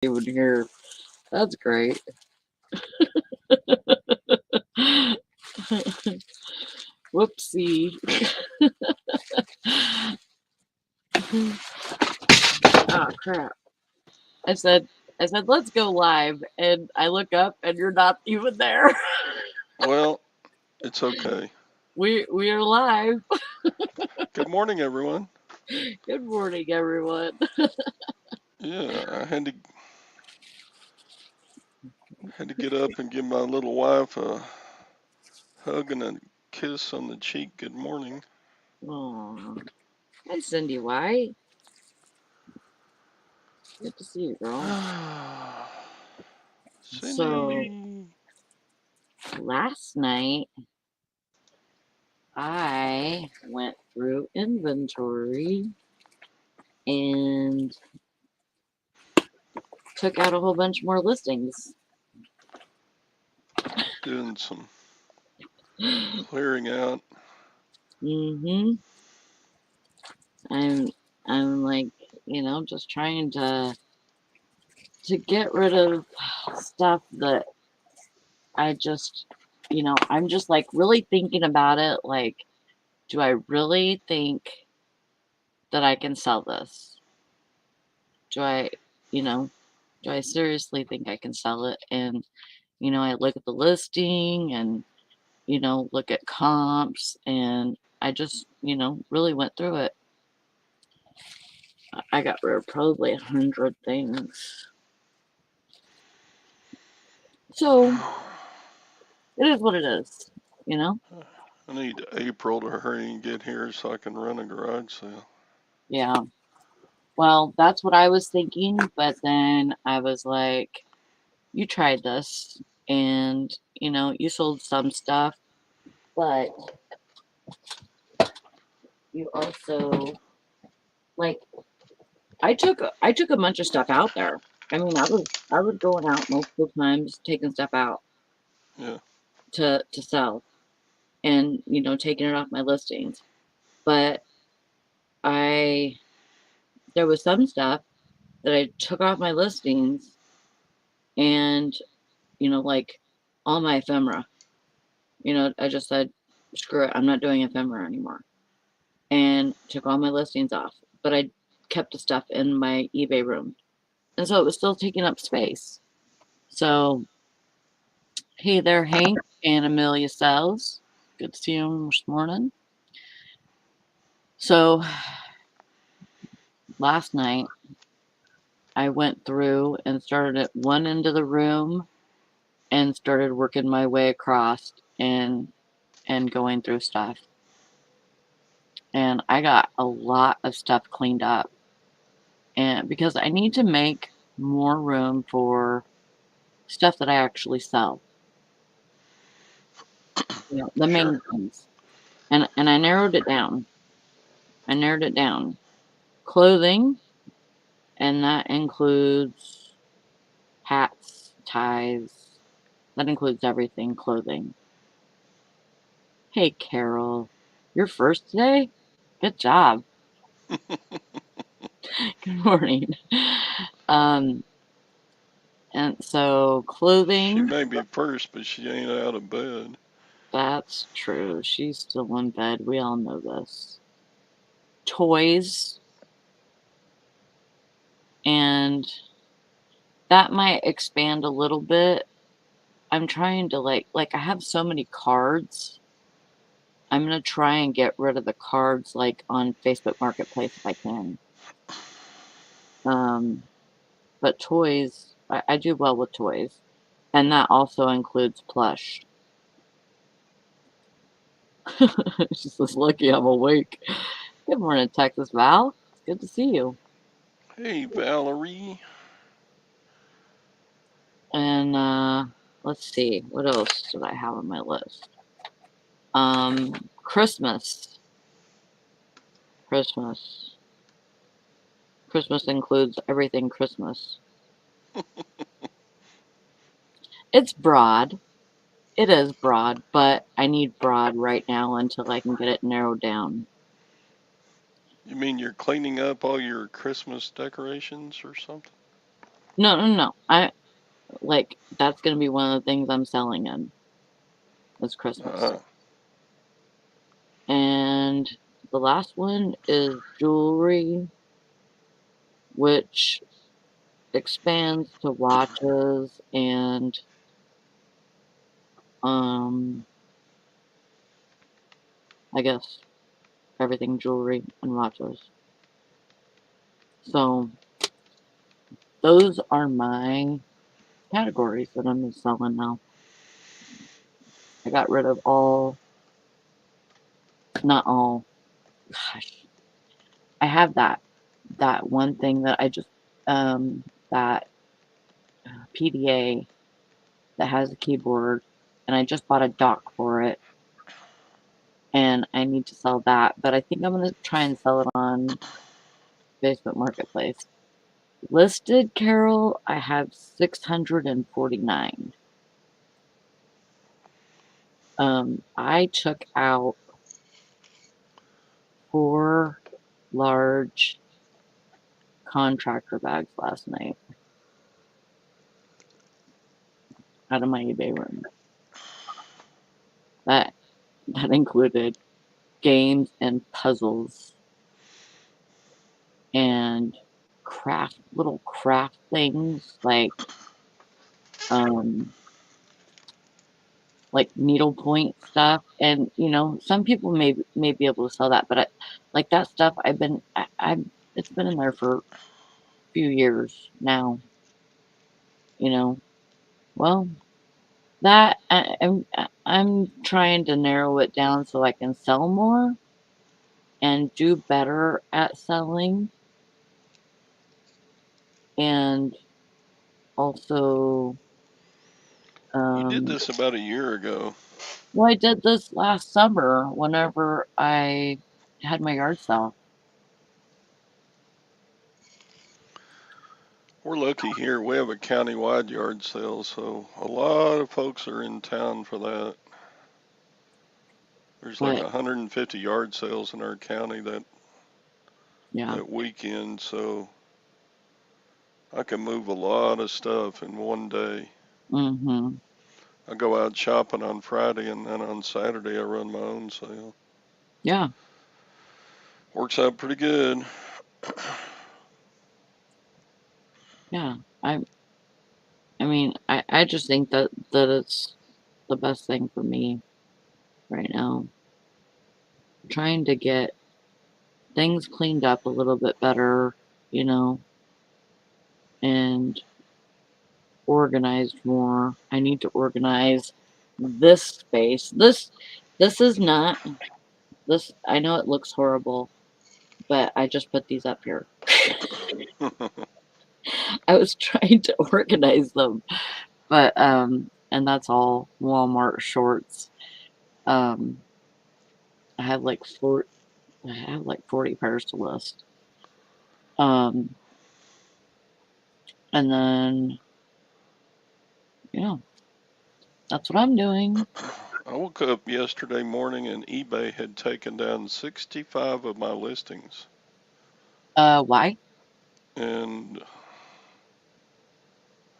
Even here. That's great. Whoopsie. Oh crap. I said let's go live and I look up and you're not even there. Well, it's okay. We are live. Good morning, everyone. Good morning everyone. Yeah, I had to get up and give my little wife a hug and a kiss on the cheek. Good morning. Oh, hi Cindy White. Good to see you, girl. So Cindy. last night I went through inventory and took out a whole bunch more listings. Doing some clearing out. Mm-hmm. I'm I'm like, just trying to get rid of stuff that I just, I'm just like really thinking about it. Like, do I really think that I can sell this? Do I, you know, do I seriously think I can sell it? And, I look at the listing and, look at comps and I just, really went through it. I got rid of probably 100 things. So it is what it is, you know? I need April to hurry and get here so I can run a garage sale. Yeah. Well, that's what I was thinking, but then I was like, you tried this and, you sold some stuff, but you also like I took a bunch of stuff out there. I mean, I was going out multiple times taking stuff out Yeah. to sell and, taking it off my listings. But I there was some stuff that I took off my listings and, like all my ephemera. I just said, screw it, I'm not doing ephemera anymore. And took all my listings off. But I kept the stuff in my eBay room. And so it was still taking up space. So, hey there, Hank and Amelia Sells. Good to see you this morning. So, last night I went through and started at one end of the room and started working my way across and going through stuff. And I got a lot of stuff cleaned up. And because I need to make more room for stuff that I actually sell, the Sure. main things. And I narrowed it down. I narrowed it down. Clothing, and that includes hats, ties. That includes everything clothing. Hey, Carol, you're first today? Good job. Good morning. Um, and so She clothing, may be first, but she ain't out of bed. that's true. She's still in bed. We all know this. Toys, and that might expand a little bit. I'm trying to like I have so many cards. I'm gonna try and get rid of the cards like on Facebook Marketplace if I can. Um, but toys, I do well with toys, and that also includes plush. She says, "Lucky I'm awake." Good morning, Texas Val. It's good to see you. Hey, Valerie. And let's see, what else did I have on my list? Christmas. Christmas. Christmas includes everything Christmas. It's broad. It is broad, but I need broad right now until I can get it narrowed down. You mean you're cleaning up all your Christmas decorations or something? No, no, no. I like that's gonna be one of the things I'm selling in is Christmas. Uh, And the last one is jewelry, which expands to watches and um I guess everything jewelry and watches. So those are my categories that I'm selling now. I got rid of all, not all. Gosh, I have that one thing that I just that PDA that has a keyboard, and I just bought a dock for it, and I need to sell that. But I think I'm gonna try and sell it on Facebook Marketplace. Listed, Carol, I have 649. I took out 4 large contractor bags last night out of my eBay room. That that included games and puzzles and little craft things um like needlepoint stuff. And some people may be able to sell that, but like that stuff I've it's been in there for a few years now, you know. Well, that I'm trying to narrow it down so I can sell more and do better at selling, and also you did um this about a year ago. well, I did this last summer whenever I had my yard sale. We're lucky here. We have a county-wide yard sale, so a lot of folks are in town for that. There's like But 150 yard sales in our county yeah. that weekend, so I can move a lot of stuff in one day. Mm-hmm. I go out shopping on Friday, and then on Saturday I run my own sale. Yeah. Works out pretty good. Yeah. I mean, I just think that it's the best thing for me right now. Trying to get things cleaned up a little bit better, you know, and organized more. I need to organize this space. This is not this I know it looks horrible, but I just put these up here. I was trying to organize them, but and that's all Walmart shorts. Um I have like 40 pairs to list. Um and then yeah, that's what I'm doing. I woke up yesterday morning and eBay had taken down 65 of my listings. Why? And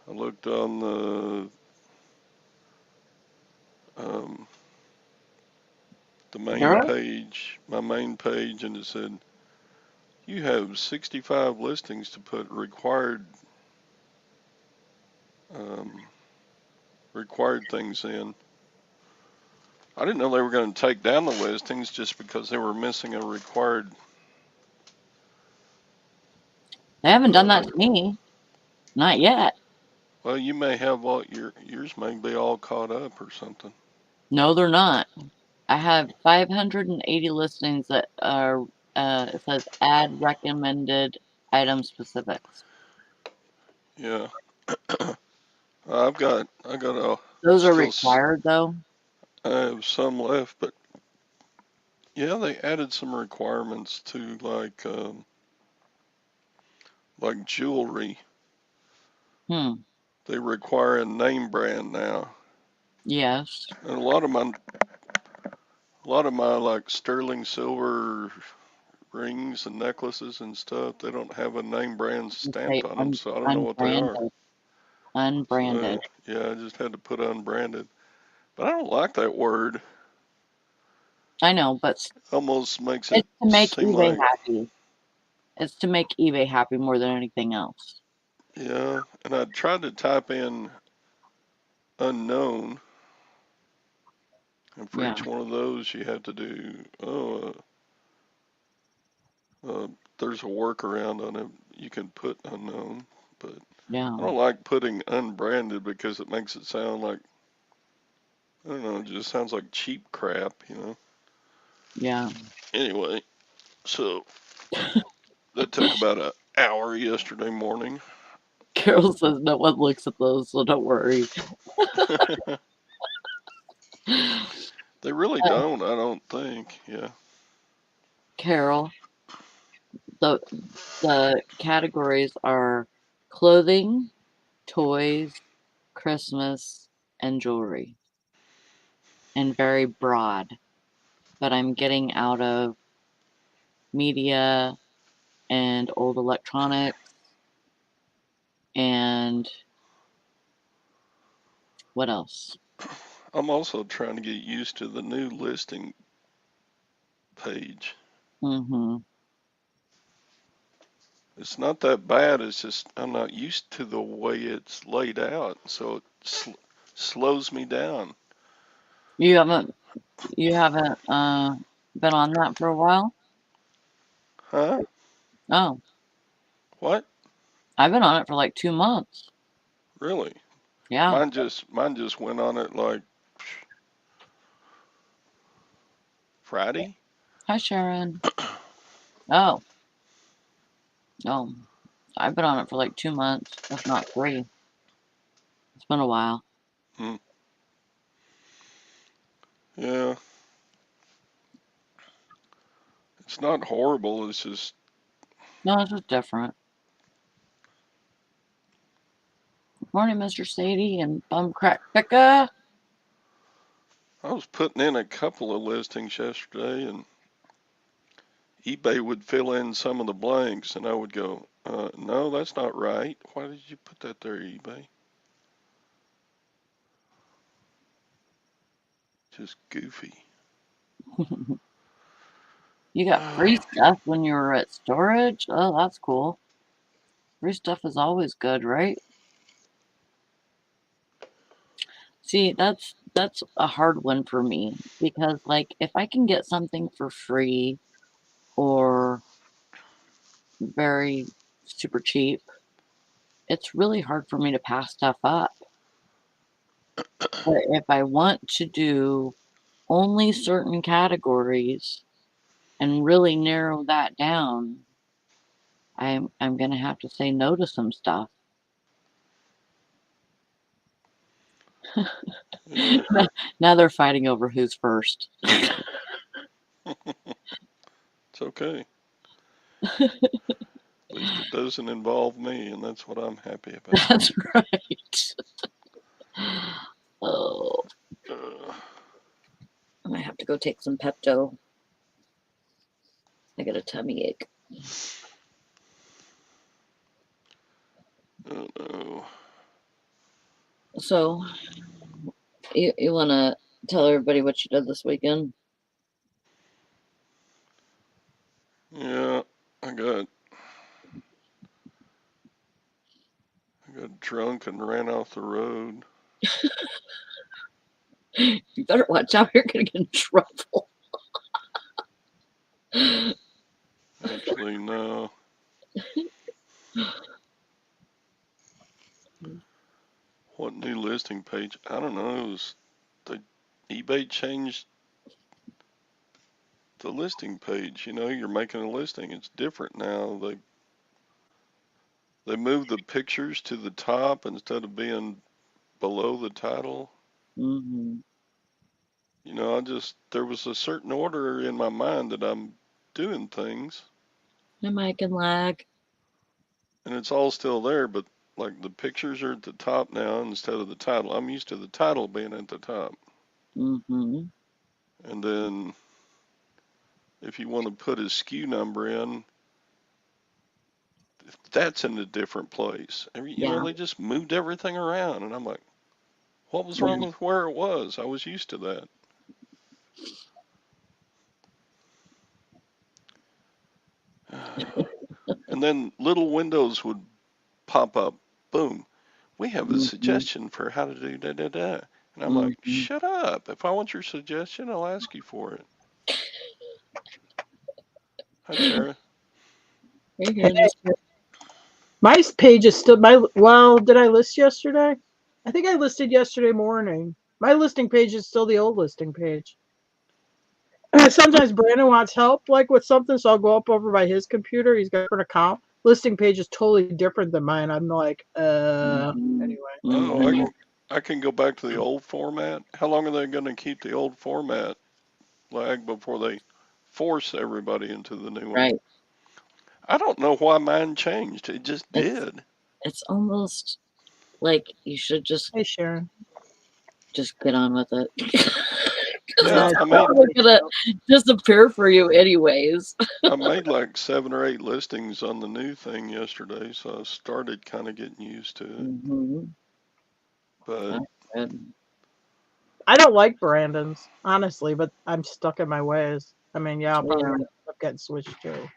I looked on um, the main Girl? page, my main page, and it said, you have 65 listings to put um, required things in. I didn't know they were going to take down the listings just because they were missing a required. They haven't done Uh, that to me. Not yet. well, you may have yours may be all caught up or something. No, they're not. I have 580 listings that are, it says add recommended item specifics. Yeah, I got a Those are still required though. I have some left, but yeah, they added some requirements to like jewelry. Hmm. They require a name brand now, Yes. and a lot of my like sterling silver rings and necklaces and stuff. They don't have a name brand You say stamped on them, so I don't know what they are. unbranded. So Unbranded. yeah, I just had to put unbranded. But I don't like that word. I know, but Almost makes it it's to make seem eBay like, happy. It's to make eBay happy more than anything else. yeah. And I tried to type in unknown, and for Yeah, each one of those, you have to do, there's a workaround on it. You can put unknown, but yeah, I don't like putting unbranded because it makes it sound like, I don't know, it just sounds like cheap crap. yeah. Anyway, so that took about an hour yesterday morning. Carol says no one looks at those, so don't worry. They really don't, I don't think. Yeah. Carol, the categories are clothing, toys, Christmas, and jewelry, and very broad. But I'm getting out of media and old electronics and what else? I'm also trying to get used to the new listing page. Mm-hmm. It's not that bad, it's just I'm not used to the way it's laid out, so it slows me down. You haven't been on that for a while? Huh? Oh, What? I've been on it for like 2 months. Really? Yeah. Mine just went on it like Friday. Hi, Sharon. Oh, oh, I've been on it for like 2 months, if not three. It's been a while. Hmm. Yeah, it's not horrible. It's just No, it's just different. Morning, Mr. Sadie and Bumcrack Picka. I was putting in a couple of listings yesterday, and eBay would fill in some of the blanks, and I would go, "No, that's not right. Why did you put that there, eBay?" Just goofy. You got free stuff when you were at storage? Oh, that's cool. Free stuff is always good, right? See, that's a hard one for me because like if I can get something for free or very super cheap, it's really hard for me to pass stuff up. But if I want to do only certain categories and really narrow that down, I'm gonna have to say no to some stuff. Yeah, Now they're fighting over who's first. it's okay. At least it doesn't involve me, and that's what I'm happy about. That's right. Oh, Uh, I might have to go take some Pepto. I got a tummy ache. I don't know. So, you want to tell everybody what you did this weekend? Yeah, I got I got drunk and ran off the road. You better watch out. You're going to get in trouble. Actually, no. What new listing page? I don't know. It was the eBay changed the listing page. You're making a listing. It's different now. They moved the pictures to the top instead of being below the title. Mm-hmm. There was a certain order in my mind that I'm doing things, Hi, Mike and Lag. and it's all still there, but like the pictures are at the top now instead of the title. I'm used to the title being at the top. Mm-hmm. And then if you want to put his SKU number in, that's in a different place. Yeah. They just moved everything around, and I'm like, what was Yeah. wrong with where it was? I was used to that. And then little windows would pop up. Boom. We have a Mhm. suggestion for how to do da da da. And I'm like, Mhm. shut up. If I want your suggestion, I'll ask you for it. Hi, Tara. Right Hey, here, just my page is still my. Well, did I list yesterday? I think I listed yesterday morning. My listing page is still the old listing page. Sometimes Brandon wants help, like with something, so I'll go up over by his computer. He's got a different account. Listing page is totally different than mine. I'm like, mhm. anyway. Oh, Mhm. I can go back to the old format. How long are they going to keep the old format lag before they force everybody into the new one? Right. I don't know why mine changed. It just It's did. it's almost like you should Hey, Sharon. just get on with it. Because Yeah, Yeah, it's it's probably probably gonna true. disappear for you anyways. I made like 7 or 8 listings on the new thing yesterday, so I started kind of getting used to it. Mhm. But That's good. I don't like Brandon's, honestly, but I'm stuck in my ways. I mean, yeah, I'll probably Yeah. end up getting switched too.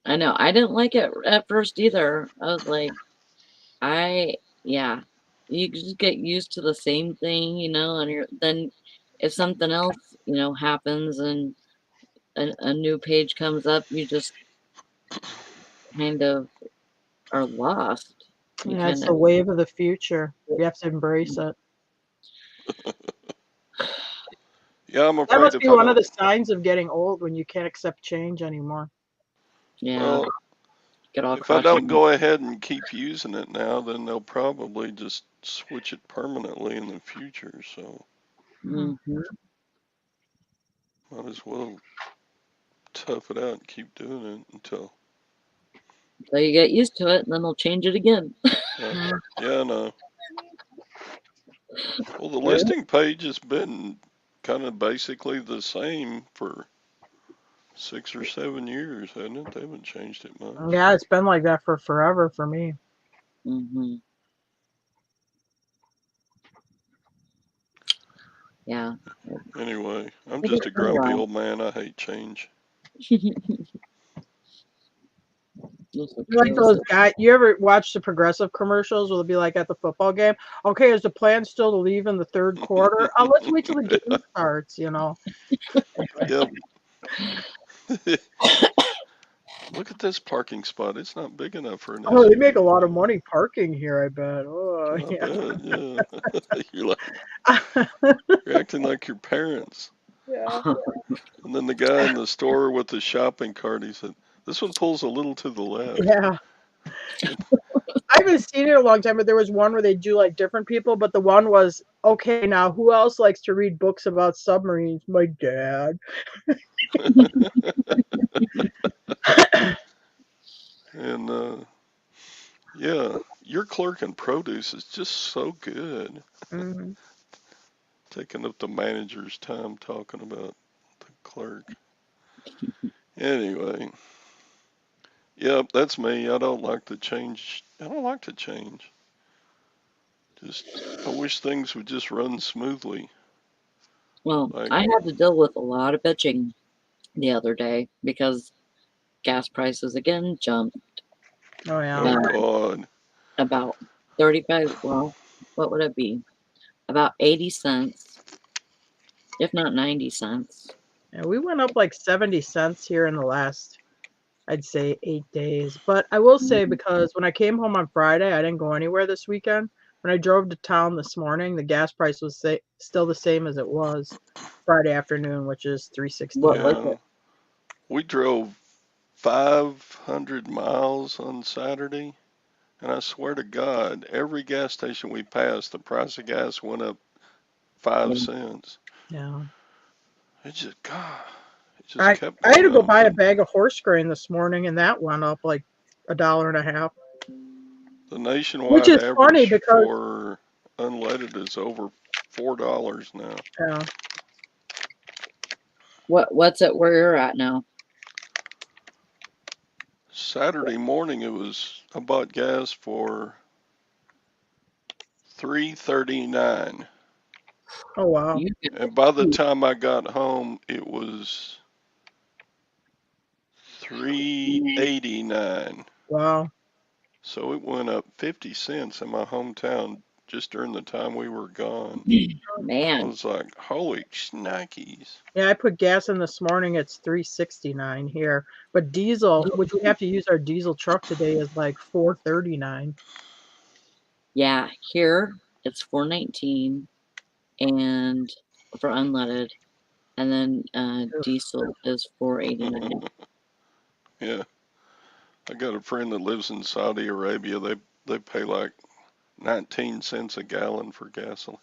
I know. I didn't like it at first either. I was like, I yeah. You just get used to the same thing, and then if something else, happens and a new page comes up, you just kind of are lost. You Yeah, it's kind the of wave of the future. You have to embrace it. yeah, I'm That afraid must if be I one of don't, the signs of getting old when you can't accept change anymore. yeah, well, get all if I don't crotchety. go ahead and keep using it now, then they'll probably just switch it permanently in the future. So Mhm. Hmm. might as well tough it out and keep doing it until, So you get used to it, and then they'll change it again. uh, Mhm. yeah, no. Well, the Yeah. listing page has been kind of basically the same for 6 or 7 years, hasn't it? They haven't changed it much. Yeah, it's been like that for forever for me. Hmm. Yeah. Anyway, I'm I just get a through a grumpy while. old man. I hate change. That's You like okay. those guys? You ever watch the progressive commercials? Will it be like at the football game? Okay, is the plan still to leave in the third quarter? Let's wait till the game starts. Anyway. Yep. Look at this parking spot. It's not big enough for an Oh, they make a SUV. lot of money parking here. I bet. Oh, I yeah. bet, yeah. You're acting like your parents. Yeah. And then the guy in the store with the shopping cart, he said, "This one pulls a little to the left." Yeah. I haven't seen it in a long time, but there was one where they do like different people, but the one was okay. Now, who else likes to read books about submarines? My dad. And yeah, your clerk in produce is just so good. Mhm. Taking up the manager's time talking about the clerk. Anyway, yep, that's me. I don't like to change. I don't like to change. Just, I wish things would just run smoothly. Well, Like, I had to deal with a lot of bitching the other day because gas prices again jumped Oh yeah. oh uh, God. about 35. Well, what would it be? About 80 cents, if not 90 cents. Yeah, we went up like 70 cents here in the last, I'd say, 8 days. But I will say, Mhm. because when I came home on Friday, I didn't go anywhere this weekend. When I drove to town this morning, the gas price was still the same as it was Friday afternoon, which is What was 368. Yeah, it? we drove 500 miles on Saturday, and I swear to God, every gas station we passed, the price of gas went up five Yeah. cents. Yeah. It just, God, it just I kept I had to going go up. buy a And bag of horse grain this morning, and that went up like a dollar and a half. the Which nationwide is funny average because for unleaded is over $4 now. yeah, What's it where you're at now? Saturday morning, I bought gas for $3.39, Oh wow. You and by the time I got home, it was $3.89. Wow. So it went up 50 cents in my hometown just during the time we were gone. I man. was like, holy shnikes. Yeah, I put gas in this morning. It's 3.69 here, but diesel, which we have to use our diesel truck today, is like 4.39. Yeah, here it's 4.19 and for unleaded, and then diesel is 4.89. Yeah, I got a friend that lives in Saudi Arabia. They pay like 19 cents a gallon for gasoline.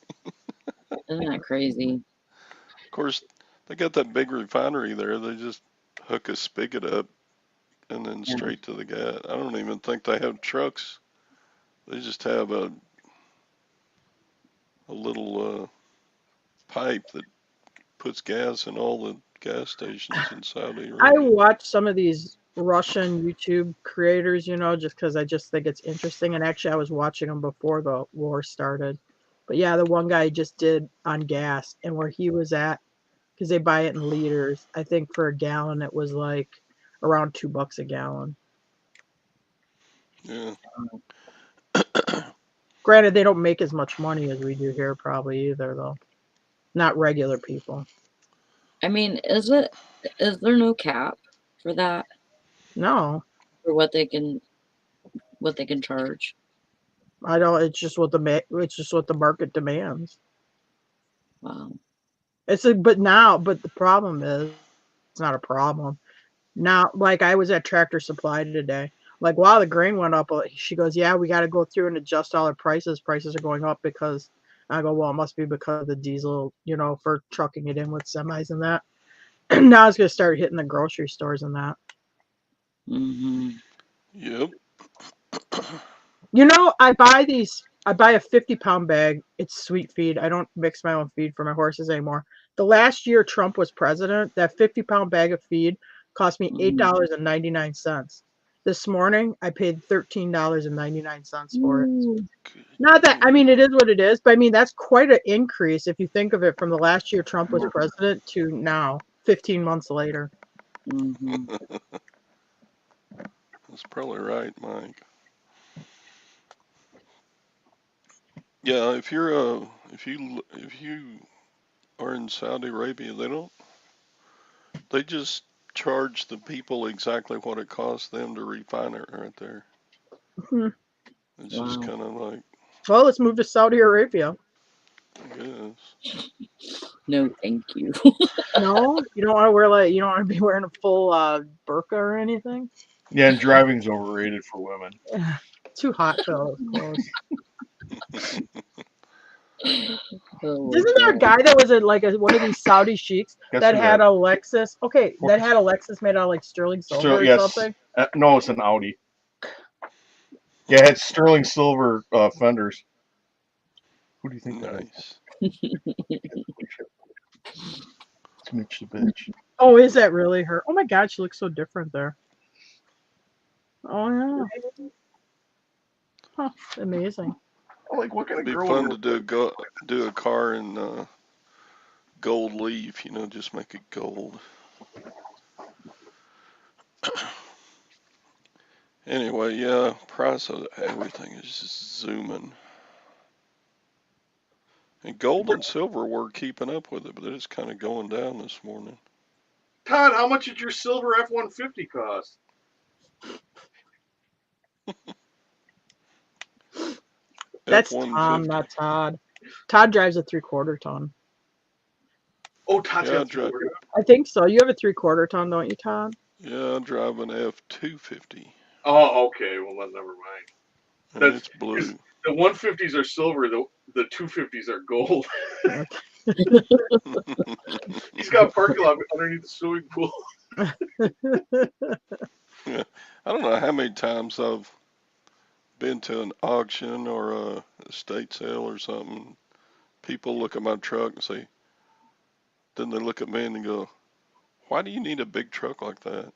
Isn't that crazy? Of course, they got that big refinery there. They just hook a spigot up and then Yeah. straight to the gas. I don't even think they have trucks. They just have a little pipe that puts gas in all the gas stations in Saudi I Arabia. watch some of these Russian YouTube creators, just because I just think it's interesting. And actually, I was watching them before the war started. But yeah, the one guy just did on gas and where he was at, because they buy it in liters. I think for a gallon, it was like around $2 a gallon. Yeah. Granted, they don't make as much money as we do here, probably either, though. Not regular people. I mean, is there no cap for that, No, for what they can charge? I don't. It's just what the market demands. Wow. But the problem is, it's not a problem now. Like I was at Tractor Supply today. Like while the grain went up, she goes, "Yeah, we got to go through and adjust all our prices. Prices are going up because." I go, "Well, it must be because of the diesel, for trucking it in with semis and that." Now it's gonna start hitting the grocery stores and that. Mm-hmm. Yep. I buy a 50-pound bag. It's sweet feed. I don't mix my own feed for my horses anymore. The last year Trump was president, that 50-pound bag of feed cost me Mm-hmm. $8.99. This morning I paid $13.99 for it. Ooh. Good Not that, I Lord. mean, it is what it is, but I mean that's quite an increase if you think of it from the last year Trump was president to now, 15 months later. Mm-hmm. That's probably right, Mike. Yeah, if you are in Saudi Arabia, they just charge the people exactly what it costs them to refine it right there. Hmm. It's just Wow. kind of like, Well, let's move to Saudi Arabia. I guess. No, thank you. No, you don't want to wear like you don't want to be wearing a full burqa or anything. Yeah, and driving's overrated for women. Too hot for those clothes. Holy Isn't there a cow. guy that was one of these Saudi sheiks Guess that who had that? a Lexus? Okay, that had a Lexus made out of like sterling silver or Yes. something. No, it's an Audi. Yeah, it had sterling silver fenders. Who do you think that is? Nice. It's Mitch the bitch. Oh, is that really her? Oh my God, she looks so different there. Oh yeah, huh, amazing. I'm like, what kind It'd of be girl fun would to do a car in gold leaf, just make it gold. Anyway, yeah, price of everything is just zooming. And gold and silver were keeping up with it, but it's kind of going down this morning. Todd, how much did your silver F-150 cost? That's Tom, F-150. not Todd. Todd drives a 3/4 ton. Oh, Todd's Yeah, got 3/4. I think so. You have a 3/4 ton, don't you, Todd? I drive an F-250, Oh, okay. Well, then never mind. and That's it's because blue. the 150s are silver. The 250s are gold. He's got parking lot underneath the swimming pool. Yeah, I don't know how many times I've been to an auction or a estate sale or something. People look at my truck and say, then they look at me and they go, why do you need a big truck like that?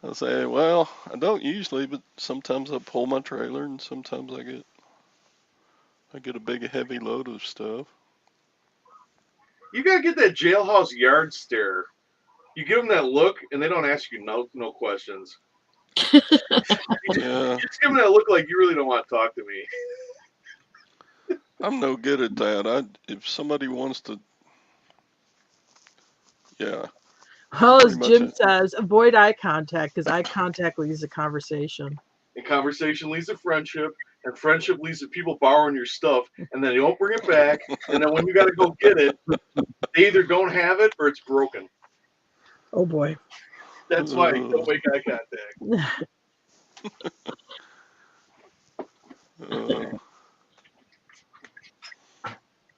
I say, well, I don't usually, but sometimes I pull my trailer, and sometimes I get a big heavy load of stuff. You gotta get that jailhouse yard stare. You give them that look, and they don't ask you no questions. You Yeah, just give them that look like you really don't want to talk to me. I'm no good at that. If somebody wants to, yeah, Well, pretty as much Jim says, avoid eye contact because eye contact leads to conversation. And conversation leads to friendship, and friendship leads to people borrowing your stuff, and then they don't bring it back, and then when you gotta go get it, they either don't have it or it's broken. Oh boy. That's why you don't make eye contact.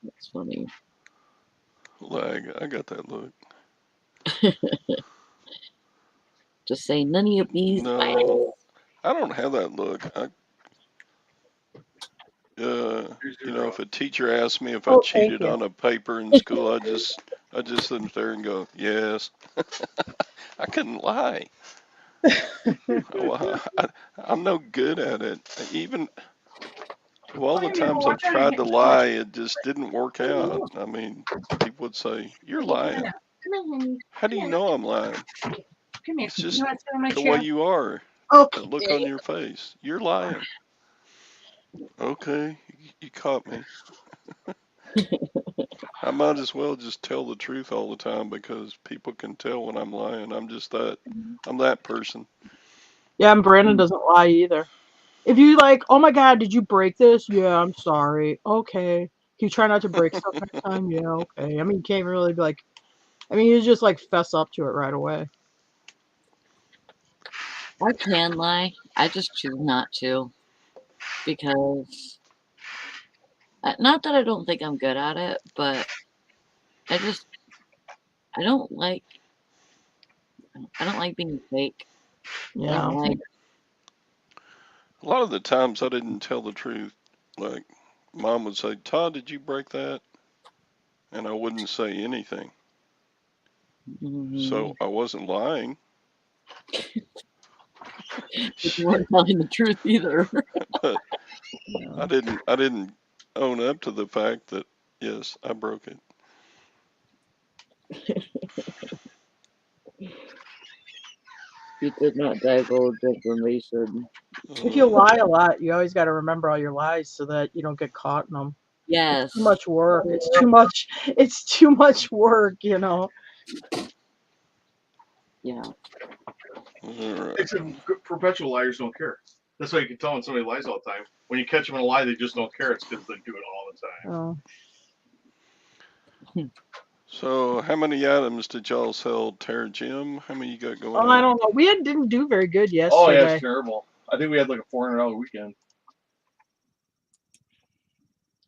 That's funny. lag. I got that look. Just say none of these. No, I don't have that look. If a teacher asked me if I Oh, thank cheated you. on a paper in school, I just sit there and go, yes. I couldn't lie. I'm no good at it. Even of all the times I've tried to lie, it just didn't work out. I mean, people would say, "You're lying." How do you know I'm lying? It's just the way you are. Okay. That look on your face. You're lying. Okay, you caught me. I might as well just tell the truth all the time because people can tell when I'm lying. I'm that person. Yeah, and Brandon doesn't lie either. If you like, oh my God, did you break this? Yeah, I'm sorry. Okay. Can you try not to break stuff next time? Yeah, okay. I mean, you can't really be like, I mean, you just like fess up to it right away. I can lie. I just choose not to because not that I don't think I'm good at it, but I don't like being fake. I Yeah. don't like. A lot of the times I didn't tell the truth. Like, Mom would say, "Todd, did you break that?" And I wouldn't say anything. So I wasn't lying. You weren't telling the truth either. But Yeah. I didn't own up to the fact that yes, I broke it. You did not divulge information. If you Uh, lie a lot, you always got to remember all your lies so that you don't get caught in them. Yes. Too much work. It's too much. It's too much work, you know. Yeah. Except perpetual liars don't care. That's why you can tell when somebody lies all the time. When you catch them in a lie, they just don't care. It's because they do it all the time. Oh. So how many items did y'all sell, Tara Jim? How many you got going Oh, I on? don't know. We didn't do very good Oh, yeah, yesterday. it's terrible. I think we had like a $400 weekend.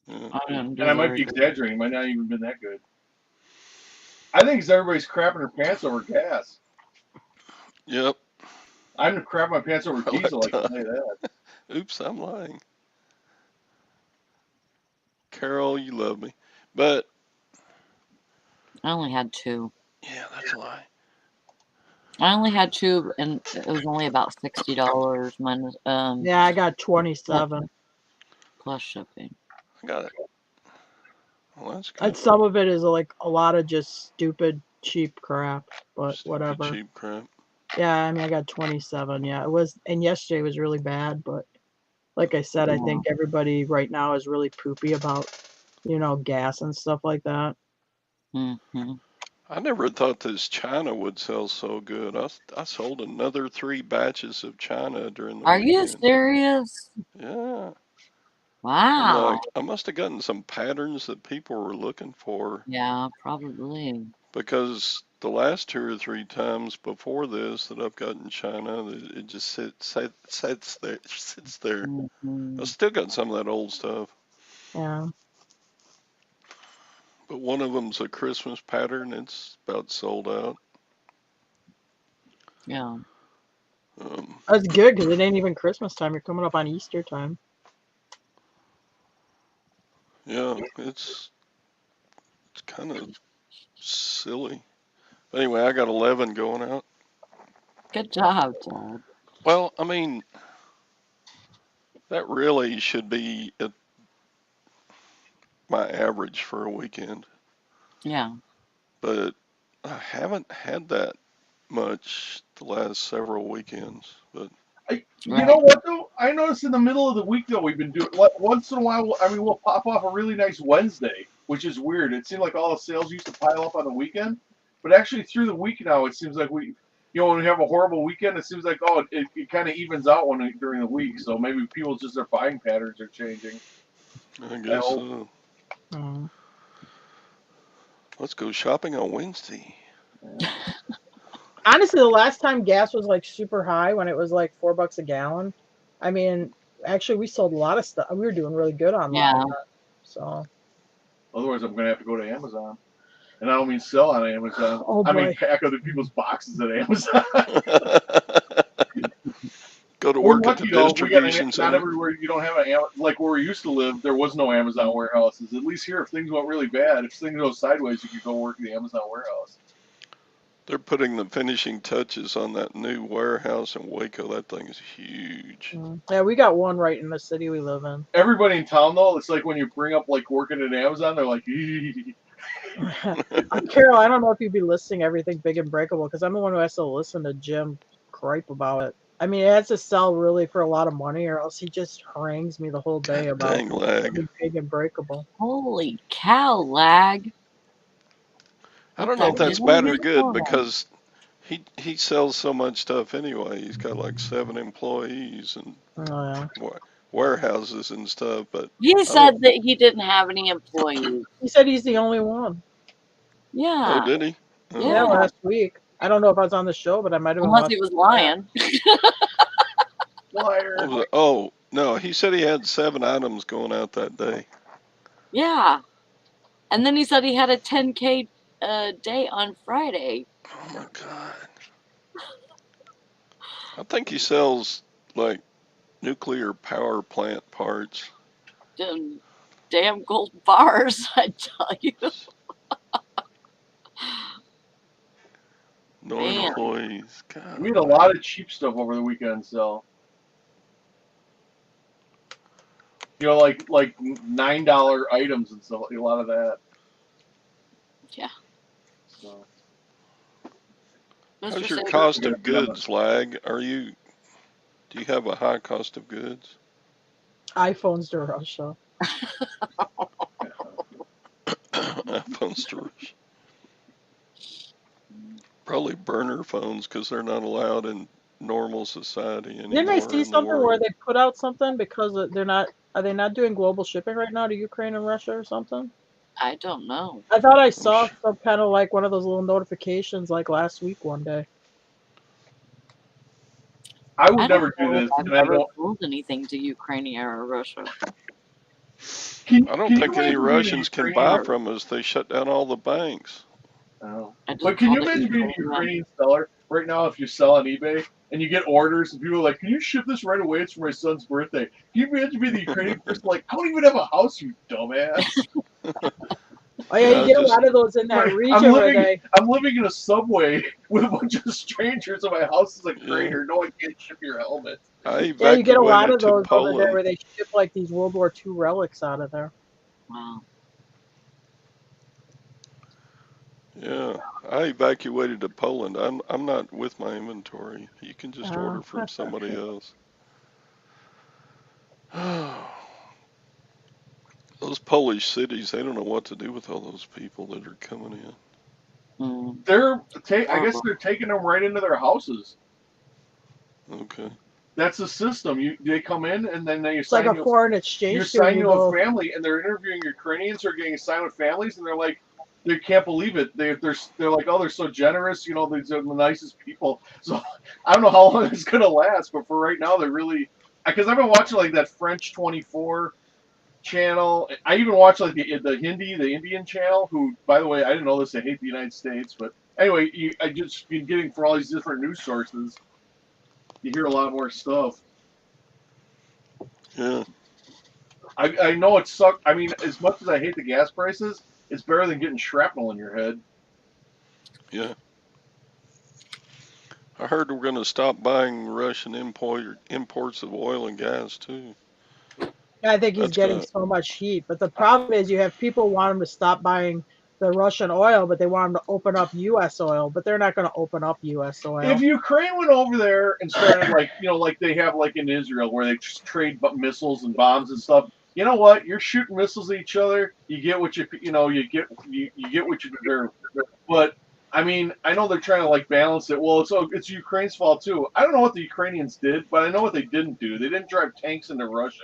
Yeah. I didn't do And I might very be good. exaggerating. It might not even been that good. I think it's everybody's crapping their pants over gas. Yep. I'm crapping my pants over I diesel, I like can that. tell you that. Oops, I'm lying. Carol, you love me. But I only had 2. yeah, that's a lie. I only had 2, and it was only about $60 minus Yeah, I got 27. plus shipping. I got it. Well, that's And good. some of it is like a lot of just stupid, cheap crap, but Stupid whatever. cheap crap. Yeah, I mean, I got 27. Yeah, it was, and yesterday was really bad, but like I said, I Yeah. think everybody right now is really poopy about, gas and stuff like that. Mm-hmm. I never thought this China would sell so good. I sold another 3 batches of China during the Are you weekend. serious? Yeah. I'm Wow. like, I must have gotten some patterns that people were looking for Yeah, probably. because the last 2 or 3 times before this that I've gotten China, it just sits there. Sits there. Mm-hmm. I still got some of that old stuff, Yeah. but one of them's a Christmas pattern. It's about sold out. Yeah. That's good because it ain't even Christmas time. You're coming up on Easter time. Yeah, it's kind of Silly. Anyway, I got 11 going out. Good job, Todd. Well, I mean, that really should be at my average for a weekend, Yeah. but I haven't had that much the last several weekends. But You Right. know what though? I noticed in the middle of the week though we've been doing once in a while. I mean, we'll pop off a really nice Wednesday, which is weird. It seemed like all the sales used to pile up on the weekend, but actually through the week now it seems like when we have a horrible weekend, it seems like it kind of evens out during the week. So maybe people just their buying patterns are changing. I I guess hope. let's go shopping on Wednesday. Yeah. Honestly, the last time gas was like super high when it was like $4 a gallon. I mean, actually, we sold a lot of stuff. We were doing really good online. Yeah. So, Otherwise, I'm gonna have to go to Amazon, and I don't mean sell on Amazon. oh I mean boy, pack other people's boxes at Amazon. Go to We're work at the lucky though. We got distribution not center. everywhere. You don't have like where we used to live. There was no Amazon warehouses. At least here, if things went really bad, if things go sideways, you could go work at the Amazon warehouse. They're putting the finishing touches on that new warehouse in Waco. That thing is huge. yeah, we got one right in the city we live in. Everybody in town though, it's like when you bring up like working at Amazon, they're like, Carol, I don't know if you'd be listing everything big and breakable because I'm the one who has to listen to Jim gripe about it. I mean, it has to sell really for a lot of money, or else he just harangues me the whole day God about dang lag. something big and breakable. Holy cow, lag. I What don't know the if that's hell bad or is good going on? because he sells so much stuff anyway. He's got like 7 employees and Oh, yeah. warehouses and stuff. But He I don't. said that he didn't have any employees. He said he's the only one. Oh, Yeah. did he? Yeah, Oh. Yeah. last week. I don't know if I was on the show, but I might have been Unless he watching. was lying. liar. What was it? Oh no, he said he had 7 items going out that day. Yeah. And then he said he had a 10K day on Friday. Oh my god. I think he sells like nuclear power plant parts. Damn gold bars, I tell you. No Man. employees. God. We had a lot of cheap stuff over the weekend, so like $9 items and stuff. A lot of that. Yeah. So How's Mr. your Saber. cost of goods, lag? Do you have a high cost of goods? iPhones to Russia. iPhone storage. Probably burner phones because they're not allowed in normal society Didn't I anymore see in the something where world. they put out something because they're not? Are they not doing global shipping right now to Ukraine and Russia or something? I don't know. I thought I I'm saw sh- some kind of like one of those little notifications like last week one day. I I would don't never do know if this, I've and I ever don't. sold anything to Ukraine or Russia. I don't Can you think any imagine being a Russians can Ukrainian? buy from us. They shut down all the banks. Oh. I just But can you called it imagine being a Ukrainian. Ukrainian seller right now if you sell on eBay and you get orders and people are like, "Can you ship this right away? It's for my son's birthday." Can you imagine being the Ukrainian person like, "I don't even have a house, you dumbass." Oh yeah, you Yeah, get a just lot of those in that Right. region where they. I'm living in a subway with a bunch of strangers and my house is a yeah. crater. No, I can't ship your helmet. I Yeah, you get a lot evacuated of to those over there Poland. where they ship like these World War II relics out of there. Wow. Yeah, I evacuated to Poland. I'm not with my inventory. You can just order from That's not somebody good. else. Those Polish cities, they don't know what to do with all those people that are coming in. Mm, I guess they're taking them right into their houses. Okay. That's the system. They come in and then they It's like assign a you. foreign You exchange assign student. You you a go. family, and they're interviewing Ukrainians who are getting assigned with families, and they're like, they can't believe it. They're like, oh, they're so generous. These are the nicest people. So I don't know how long it's gonna last, but for right now, they're really. Because I've been watching like that French 24 channel. I even watch like the Indian channel. Who, by the way, I didn't know this. They hate the United States, but anyway, I just been getting for all these different news sources. You hear a lot more stuff. Yeah. I know it sucked. I mean, as much as I hate the gas prices, It's better than getting shrapnel in your head. Yeah. I heard we're going to stop buying Russian imports of oil and gas too. I think he's That's getting gonna. so much heat. But the problem is you have people want him to stop buying the Russian oil, but they want him to open up U.S. oil, but they're not going to open up U.S. oil. If Ukraine went over there and started like they have like in Israel where they just trade missiles and bombs and stuff, you know what? You're shooting missiles at each other. You get what you get what you deserve. But I mean, I know they're trying to like balance it. Well, it's Ukraine's fault too. I don't know what the Ukrainians did, but I know what they didn't do. They didn't drive tanks into Russia.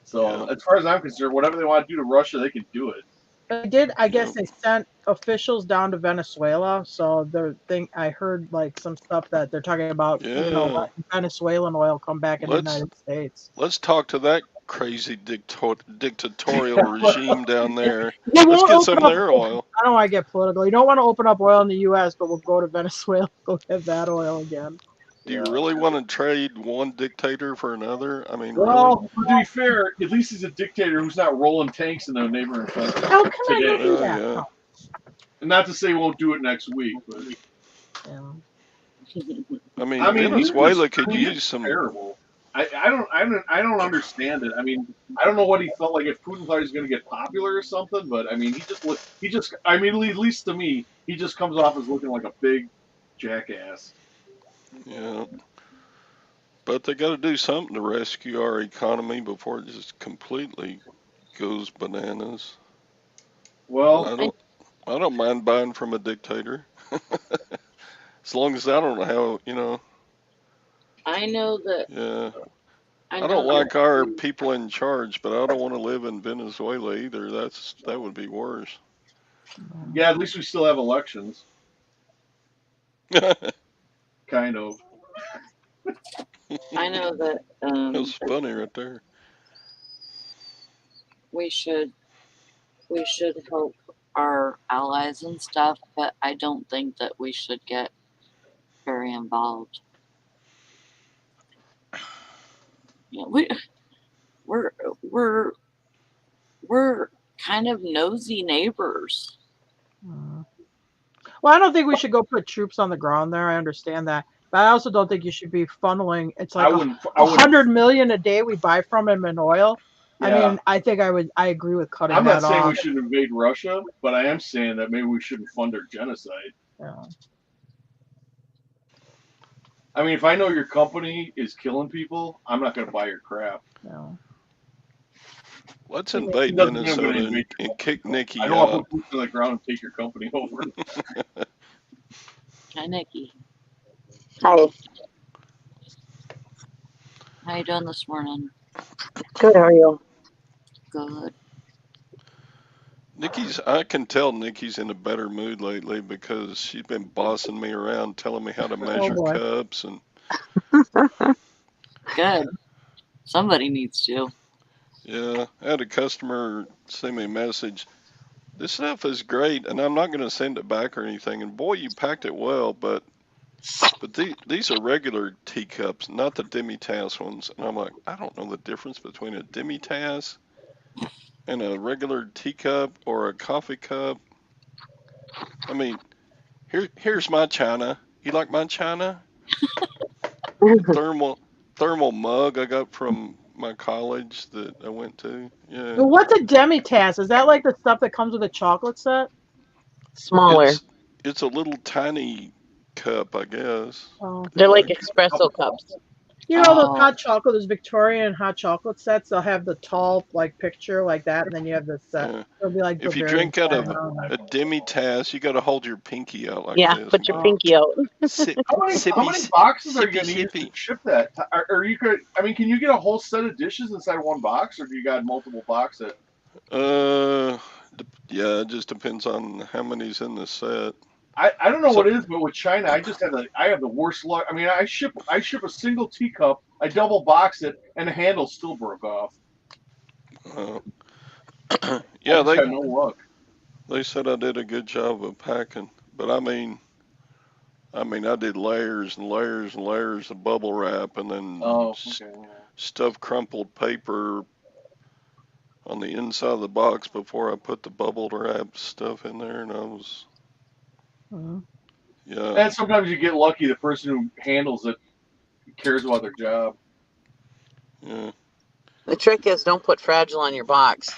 So Yeah. as far as I'm concerned, whatever they want to do to Russia, they can do it. They did. I guess Yeah. they sent officials down to Venezuela. So the thing I heard like some stuff that they're talking about, Yeah. letting Venezuelan oil come back in the Let's United States. let's talk to that crazy dictatorial regime down there. They Let's won't get some open of up. their oil. I don't want to get political. You don't want to open up oil in the U.S., but we'll go to Venezuela, go get that oil again. Do you Yeah. really want to trade one dictator for another? I mean, really? Well, to be fair, at least he's a dictator who's not rolling tanks in their neighboring country How can I today. do Well, that? yeah. And not to say he won't do it next week, but Yeah. I mean, I mean, Venezuela could he's use some. terrible. I don't understand it. I mean, I don't know what he felt like if Putin thought he was going to get popular or something. But I mean, I mean, at least to me, he just comes off as looking like a big jackass. Yeah. But they got to do something to rescue our economy before it just completely goes bananas. And Well, I don't mind buying from a dictator. As long as I don't know how, I know that yeah. I I know don't that like our people in charge, but I don't want to live in Venezuela either. That would be worse. yeah, at least we still have elections, That kind of. I know that was funny right there. we should help our allies and stuff, but I don't think that we should get very involved. Yeah, we're we're we're kind of nosy neighbors. Well, I don't think we should go put troops on the ground there. I understand that, but I also don't think you should be funneling. It's I like wouldn't. I wouldn't. 100 million a day we buy from him in oil. Yeah. I mean, I think I agree with cutting I'm not that saying we off. should invade Russia, but I am saying that maybe we shouldn't fund their genocide. Yeah. I mean, if I know your company is killing people, I'm not going to buy your crap. No. Let's It invade doesn't mean I'm going to Minnesota invade and your kick company. I Nikki don't want to out. put boots on the ground and take your company over. Hi, Nikki. Hi. How you doing this morning? Good, how are you? Good. I can tell Nikki's in a better mood lately because she's been bossing me around, telling me how to measure boy. cups, and Good. Somebody needs to. yeah, I had a customer send me a message. This stuff is great, and I'm not going to send it back or anything. And boy, you packed it well, but these are regular teacups, not the demi-tasse ones. And I'm like, I don't know the difference between a demi-tasse and a regular teacup or a coffee cup. I mean, here's my china. You like my china? Thermal mug I got from my college that I went to. Yeah, Well, what's a demi-tasse? Is that like the stuff that comes with a chocolate set? Smaller. it's a little tiny cup, I guess. Oh. They're like Like, espresso cups. You know those Oh, hot chocolate, those Victorian hot chocolate sets. They'll have the tall like picture like that, and then you have the set. yeah. It'll be like If you Bavarian drink out of style. a demi-tasse, you got to hold your pinky out like Yeah, this. put your Oh. pinky out. Sip, How many sippy, boxes are you sippy, going to use to sippy. ship that? Or you could, I mean, can you get a whole set of dishes inside one box, or do you got multiple boxes? Yeah, it just depends on how many's in the set. I don't know So- what it is, but with China, I have the worst luck. I mean, I ship a single teacup, I double box it, and the handle still broke off. Uh, I yeah, just got no luck. they said I did a good job of packing, but I mean, I did layers and layers and layers of bubble wrap, and then Oh, okay. stuff crumpled paper on the inside of the box before I put the bubble wrap stuff in there, and I was, Mhm. yeah, And sometimes you get lucky. The person who handles it cares about their job. yeah. The trick is don't put Fragile on your box.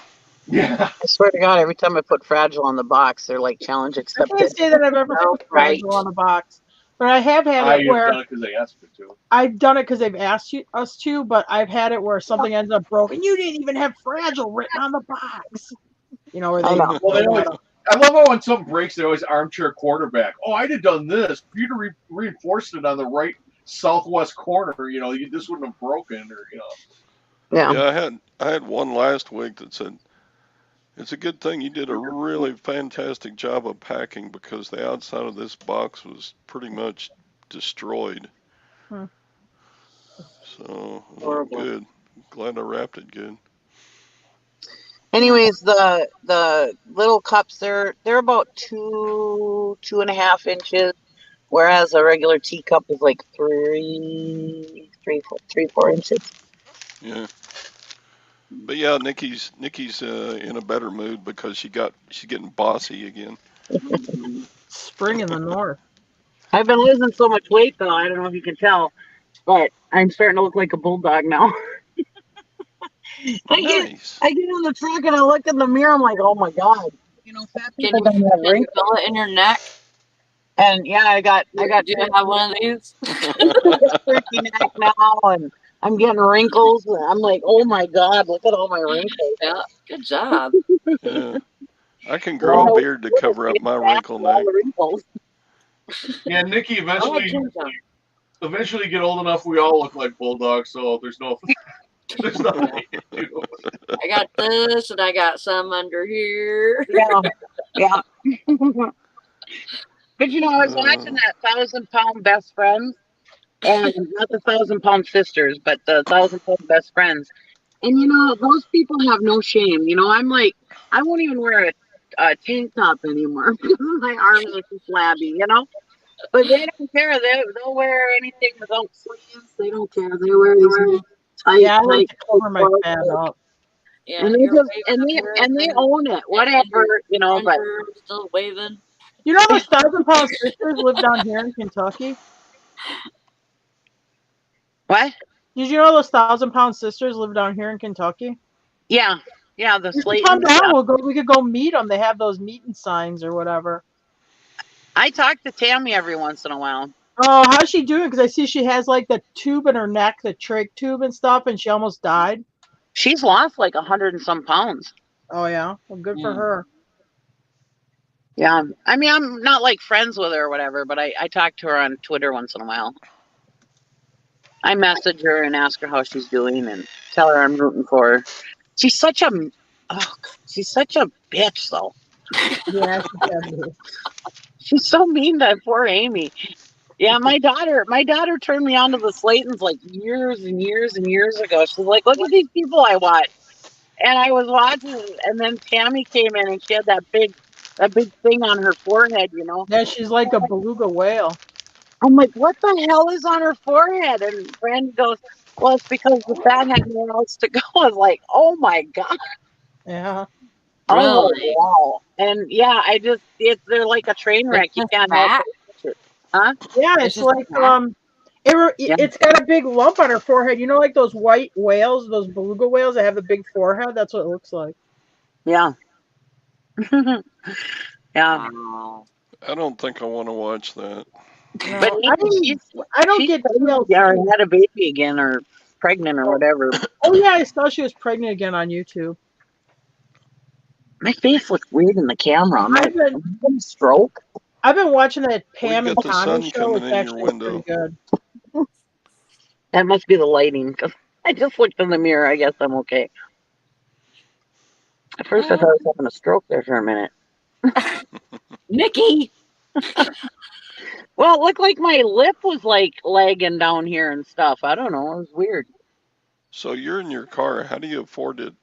Yeah. I swear to God, every time I put Fragile on the box, they're like challenge I accepted. can't say that I've ever Oh, put right. Fragile on a box, but I have had I it have where done it because they asked me to. I've done it because they've asked us to, but I've had it where something ends up broken. You didn't even have Fragile written on the box. You know, where I they know. Well, they don't always. want to. I love how when something breaks, they always armchair quarterback. Oh, I'd have done this. If you'd have reinforced it on the right southwest corner, this wouldn't have broken, Yeah. Yeah, I had one last week that said, it's a good thing you did a really fantastic job of packing because the outside of this box was pretty much destroyed. Hmm. So I was like, Horrible. good. Glad I wrapped it good. Anyways, the little cups they're about 2.5 inches, whereas a regular teacup is like 4 inches. Yeah. But yeah, Nikki's in a better mood because she's getting bossy again. Spring in the north. I've been losing so much weight though. I don't know if you can tell, but I'm starting to look like a bulldog now. I get Nice. I get in the truck and I look in the mirror. I'm like, oh my god. Fat Can people you don't have can you wrinkles. feel it in your neck? And yeah, I got Do you have one of these? turkey neck now, and I'm getting wrinkles. I'm like, oh my god, look at all my wrinkles. Yeah. Good job. Yeah. I can I grow a know beard to cover up my wrinkle all neck. the wrinkles. Yeah, Nikki. Oh, Ginger. Eventually get old enough, we all look like bulldogs. So there's there's nothing you can do. I got this, and I got some under here. Yeah, yeah. But I was watching Uh, that 1,000 pound best friends, and not the 1,000 pound sisters, but the 1,000 pound best friends. And those people have no shame. I'm like, I won't even wear a tank top anymore because my arms are too flabby. But they don't care. They'll wear anything without sleeves. They don't care. They wear these tight, Yeah, I like tight, to tight cover my clothes. fat up. Yeah, And they you're just waving up here, and they and own it. Whatever, but you're still waving. You know those 1,000 pound sisters live down here in Kentucky? what? Did you know those 1,000 pound sisters live down here in Kentucky? Yeah. Yeah, the You should come Slayton. down. We could go meet them. They have those meeting signs or whatever. I talk to Tammy every once in a while. Oh, how's she doing? Because I see she has like the tube in her neck, the trach tube and stuff, and she almost died. She's lost like 100 and some pounds. Oh yeah, well, good for Mm. her. Yeah. I mean, I'm not like friends with her or whatever, but I talk to her on Twitter once in a while. I message her and ask her how she's doing and tell her I'm rooting for her. She's such a she's such a bitch though. Yeah, she can be. She's so mean to poor Amy. Yeah, my daughter turned me on to the Slaytons like years and years and years ago. She's like, look at these people I watch. And I was watching it, and then Tammy came in and she had that big thing on her forehead. Yeah, she's like a beluga whale. I'm like, what the hell is on her forehead? And Brandy goes, well, it's because the fat had nowhere else to go. I was like, oh my God. Yeah, I was like, Really? wow. And yeah, they're like a train It's wreck. You just can't help fat. but watch it. Huh? yeah. It's It's just like fat. Yeah. it's got a big lump on her forehead. You know, like those white whales, those beluga whales that have the big forehead. That's what it looks like. Yeah. Yeah. Wow. I don't think I want to watch that. But No, Amy, I don't she's get pregnant TLC. or had a baby again or pregnant or whatever. Oh yeah, I saw she was pregnant again on YouTube. My face looks weird in the camera. I'm like, I've been am I having a stroke? I've been watching that Well, you Pam and got the Tommy sun show. coming It's in your actually pretty window. good. That must be the lighting. 'Cause I just looked in the mirror. I guess I'm okay. At first, I thought I was having a stroke there for a minute. Nikki. Well, it looked like my lip was like lagging down here and stuff. I don't know. It was weird. So you're in your car. How do you afford it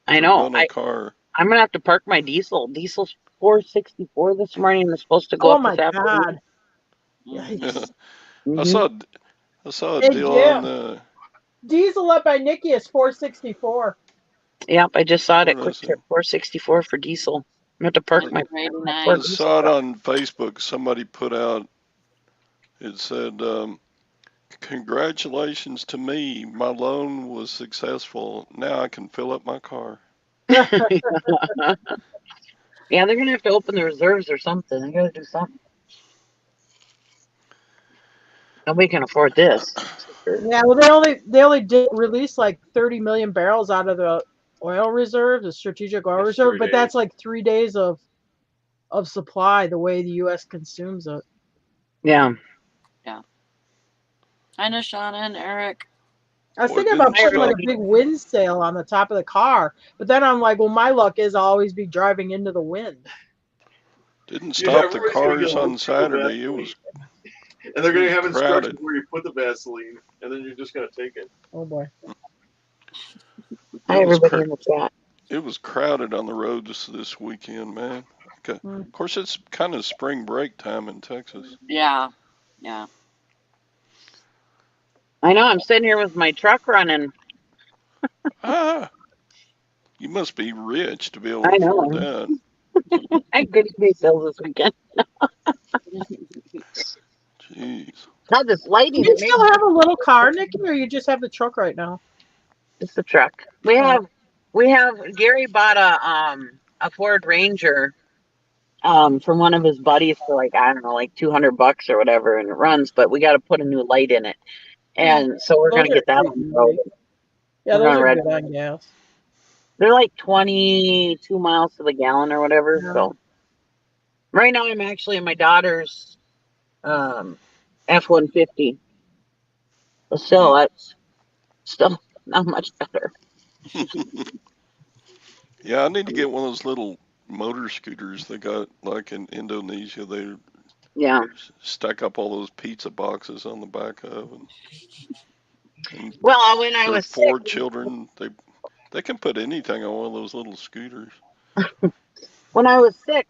I to know. run a car? I'm gonna have to park my diesel. Diesel's 464 this morning. It's supposed to go Oh up my this afternoon. god! Mm. Yikes! I Hmm. saw I saw a Hey deal on Jim, diesel up by Nikki is 464. Yep, I just saw it at Where Quick is it? Trip, $4.64 for diesel. I'm going to park my I Ford $4.89. diesel saw it truck. on Facebook. Somebody put out, it said, congratulations to me. My loan was successful. Now I can fill up my car. Yeah, they're going to have to open the reserves or something. They got to do something. Nobody can afford this. Yeah, well, they only did release like 30 million barrels out of the oil reserve, the strategic oil That's reserve, 3 but that's days. like 3 days of supply the way the U.S. consumes it. Yeah. I know Shauna and Eric. I was Boy, it thinking about didn't Hi, putting like stop. a everybody. big wind sail on the top of the car, but then I'm like, well, my luck is I'll always be driving into the wind. Didn't Dude, stop the everybody's gonna get cars a on little tube of Saturday. Vaseline, and they're It gonna was have instructions crowded. where you put the Vaseline, and then you're just gonna take it. Oh boy. It Hi, was everybody in the chat. it was crowded on the roads this weekend, man. Okay. Hmm. Of course, it's kind of spring break time in Texas. Yeah. Yeah. I know, I'm sitting here with my truck running. Ah, you must be rich to be able to I afford know. that. I had good eBay sales this weekend. Jeez. God, this Do lighting, you it makes still have a little car, Nikki, or you just have the truck right now? it's the truck. We have Gary bought a Ford Ranger from one of his buddies for like, I don't know, like $200 or whatever, and it runs, but we got to put a new light in it. And so we're Those gonna are get that pretty on the road. easy. Yeah, We're those gonna are red. good on gas. They're like 22 miles to the gallon or whatever. Yeah. So right now I'm actually in my daughter's um F-150. But still, that's still not much better. Yeah, I need to get one of those little motor scooters they got like in Indonesia. They Yeah. stack up all those pizza boxes on the back of, and Well, when I their was sick, 4 children, they can put anything on one of those little scooters.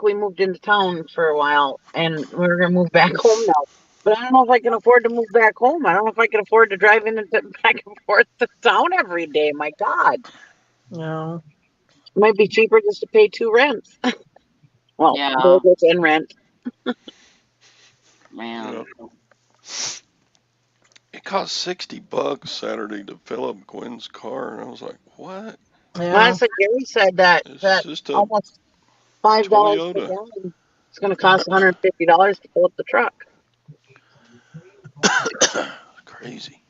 we moved into town for a while, and we're gonna move back home now. But I don't know if I can afford to move back home. I don't know if I can afford to drive in and back and forth to town every day. My God, No. it might be cheaper just to pay 2 rents. Well, Yeah. burgers and rent. Man. Yeah. It cost $60 Saturday to fill up Gwen's car, and I was like, "What? Yeah. Last like Gary said that It's that just a almost $5 per Toyota." gallon. It's going to cost $150 to fill up the truck. Crazy.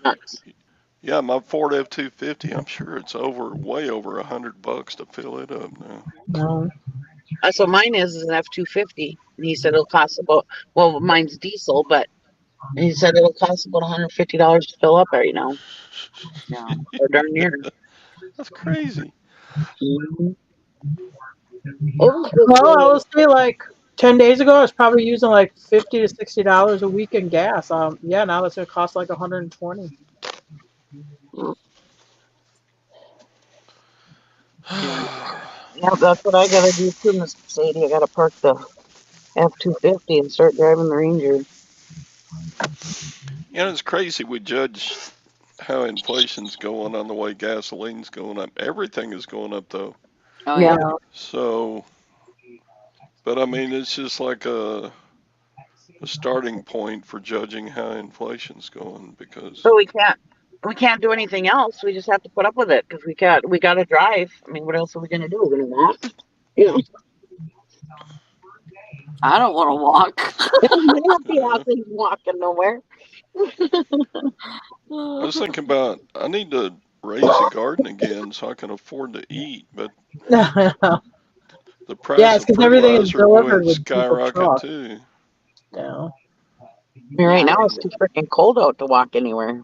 Nuts. Yeah, my Ford F-250. I'm sure it's way over $100 to fill it up now. No. So mine is an F-250, and he said it'll cost about, well, mine's diesel, but he said it'll cost about $150 to fill up right now, Yeah. or darn near. That's crazy. Mhm. It was just Well, I really, will say like 10 days ago, I was probably using like $50 to $60 a week in gas. Yeah, now it's gonna cost like 120. Yeah. yeah, that's what I got to do too, Miss Sadie. I got to park the F-250 and start driving the Ranger. It's crazy. We judge how inflation's going on the way gasoline's going up. Everything is going up though. Oh Yeah. yeah. Yeah. So, but I mean, it's just like a starting point for judging how inflation's going because So we can't do anything else. We just have to put up with it because we got to drive. I mean, what else are we gonna do? We're gonna walk. You know, I don't want to walk. we're not the uh, athletes walking nowhere. I was thinking about I need to raise a garden again so I can afford to eat, but Yeah, the price it's of because everything is fertilizer boy delivered it's with people's skyrocket truck. too. Yeah. I mean, right Yeah. now it's too freaking cold out to walk anywhere.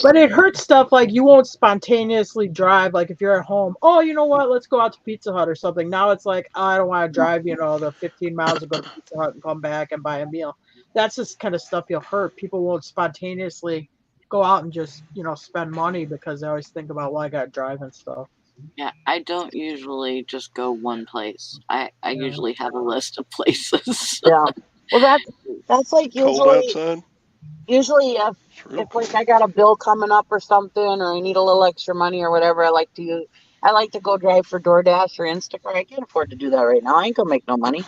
But it hurts stuff like you won't spontaneously drive. Like if you're at home, oh, you know what? Let's go out to Pizza Hut or something. Now it's like, oh, I don't want to drive, the 15 miles to go to Pizza Hut and come back and buy a meal. That's just kind of stuff you'll hurt. People won't spontaneously go out and just, spend money because they always think about, well, I got to drive and stuff. Yeah. I don't usually just go one place. I Yeah. usually have a list of places. Yeah. Well, that's like Cold usually outside? Usually, if It's real like cool. I got a bill coming up or something, or I need a little extra money or whatever, I like to go drive for DoorDash or Instacart. I can't afford to do that right now. I ain't gonna make no money.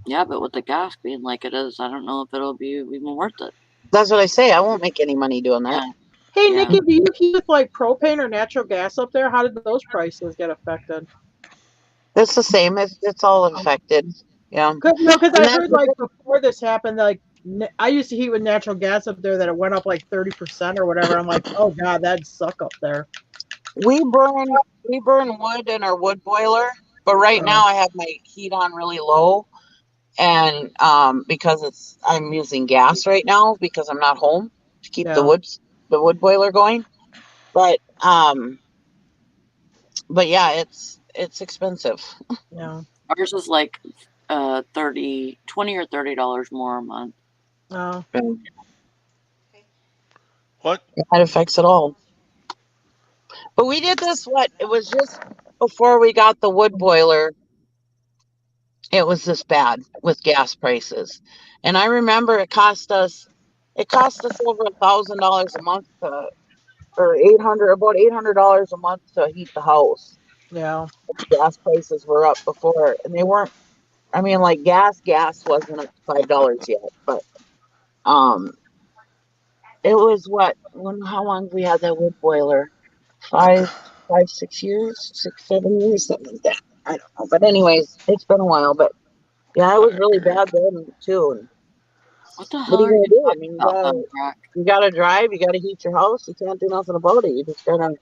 Yeah, but with the gas being like it is, I don't know if it'll be even worth it. That's what I say. I won't make any money doing that. Yeah, Hey, yeah. Nikki, do you heat with like propane or natural gas up there? How did those prices get affected? It's the same. It's all affected. Yeah, No, because and I that's heard the like thing. before this happened, like I used to heat with natural gas up there that it went up like 30% or whatever. I'm like, oh god, that'd suck up there. We burn wood in our wood boiler, but right Uh, now I have my heat on really low, and because I'm using gas right now because I'm not home to keep yeah, the wood boiler going. But yeah, it's expensive. yeah. Ours is like 20 or $30 more a month. Uh, What? That affects it all. But we did this. What it was just before we got the wood boiler. It was this bad with gas prices, and I remember it cost us over $1,000 a month or about $800 a month to heat the house. yeah. Gas prices were up before, and they weren't. I mean, like gas wasn't up to $5 yet, but um, it was how long have we had that wood boiler? Five, 6 years, 6, 7 years, something like that. I don't know, but anyways, it's been a while. But yeah, it was really bad then too. And What the what hell are you are you gonna do? I talking mean, about, Thumb Crack? you gotta drive, you gotta heat your house. You can't do nothing about it. You just gotta.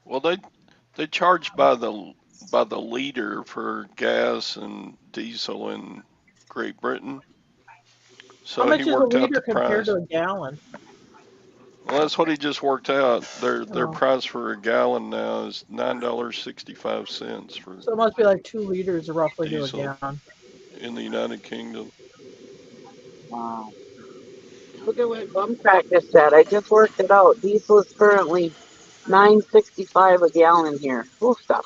Well, they charge by the liter for gas and diesel in Great Britain. How So he much is a worked out liter the compared to price. a gallon? Well, that's what he just worked out. Their Oh, price for a gallon now is $9.65 for so it must be like 2 liters roughly to a diesel gallon. in the United Kingdom. Wow. Look at what Bumcrack just said. I just worked it out. Diesel is currently 9.65 a gallon here. Oh stuff.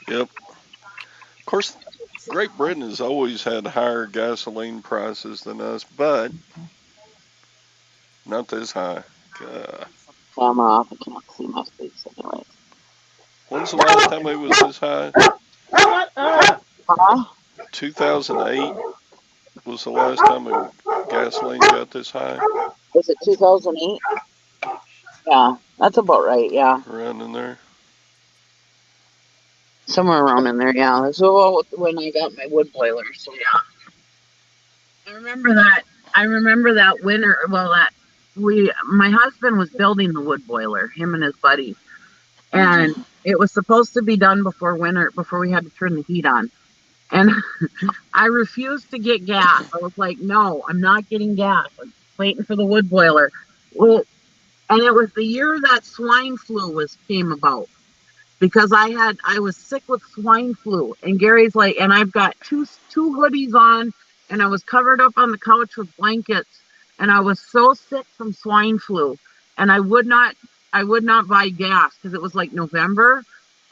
Yep. Of course, Great Britain has always had higher gasoline prices than us, but not this high. God. Camera off. I can't see my face anyway. When's the last time it was this high? Huh? 2008 was the last time gasoline got this high, Was it 2008? Yeah, that's about right. Yeah, around in there. somewhere around in there. Yeah, that's when I got my wood boiler. So yeah, I remember that. I remember that winter. Well, my husband was building the wood boiler, him and his buddy, and it was supposed to be done before winter, before we had to turn the heat on. And I refused to get gas. I was like, no, I'm not getting gas. I'm waiting for the wood boiler. Well, and it was the year that swine flu came about because I was sick with swine flu, and Gary's like, and I've got two hoodies on, and I was covered up on the couch with blankets, and I was so sick from swine flu, and I would not buy gas because it was like November,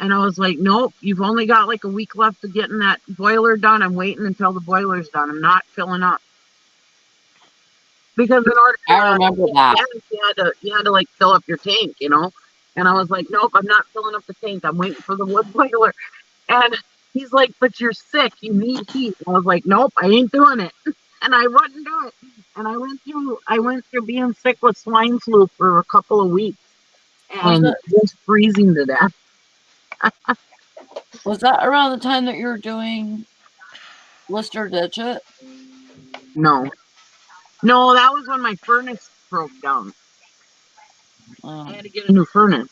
and I was like, nope, you've only got like a week left of getting that boiler done. I'm waiting until the boiler's done. I'm not filling up because in order I to remember get that. gas, you had to like fill up your tank. And I was like, nope, I'm not filling up the tank. I'm waiting for the wood boiler. And he's like, but you're sick. You need heat. And I was like, nope, I ain't doing it. And I wouldn't do it. And I went through being sick with swine flu for a couple of weeks Was and it just freezing to death. was that around the time that you were doing Lister Ditch It? No, no, that was when my furnace broke down. I had to get a new furnace,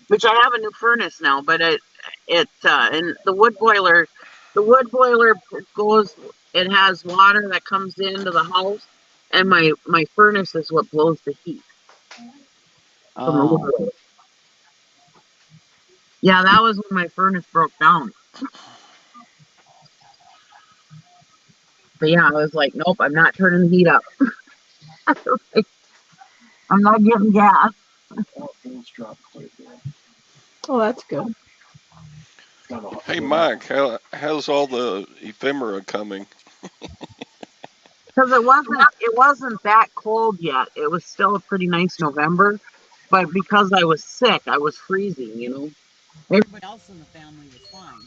which I have a new furnace now, but and the wood boiler goes. It has water that comes into the house, and my furnace is what blows the heat from the wood Oh, boiler. Yeah, that was when my furnace broke down. But yeah, I was like, nope, I'm not turning the heat up. I'm not getting gas. Oh, that's good. Hey, Mike, how's all the ephemera coming? Because it wasn't that cold yet. It was still a pretty nice November, but because I was sick, I was freezing. Everybody else in the family was fine.